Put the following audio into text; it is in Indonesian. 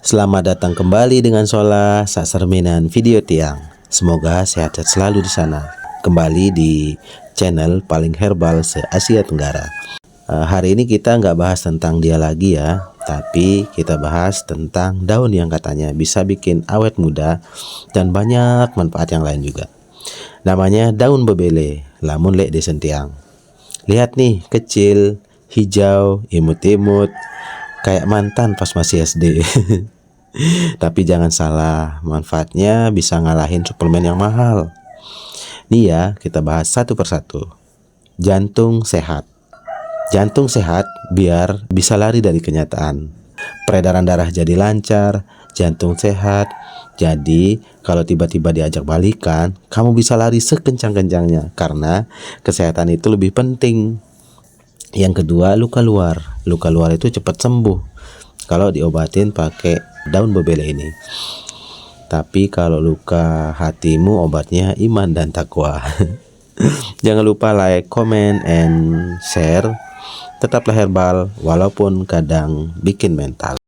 Selamat datang kembali dengan Sola Saserminan Video Tiang. Semoga sehat-sehat selalu di sana. Kembali di channel paling herbal se-Asia Tenggara. Hari ini kita nggak bahas tentang dia lagi ya, tapi kita bahas tentang daun yang katanya bisa bikin awet muda dan banyak manfaat yang lain juga. Namanya daun bebele, lamun lek desentiang. Lihat nih, kecil, hijau, imut-imut, kayak mantan pas masih SD. Tapi jangan salah, manfaatnya bisa ngalahin suplemen yang mahal. Nih ya, kita bahas satu persatu. Jantung sehat. Jantung sehat biar bisa lari dari kenyataan. Peredaran darah jadi lancar, jantung sehat. Jadi, kalau tiba-tiba diajak balikan, kamu bisa lari sekencang-kencangnya karena kesehatan itu lebih penting. Yang kedua, luka luar. Luka luar itu cepat sembuh kalau diobatin pakai daun bebele ini. Tapi kalau luka hatimu, obatnya iman dan takwa. Jangan lupa like, comment, and share. Tetaplah herbal walaupun kadang bikin mental.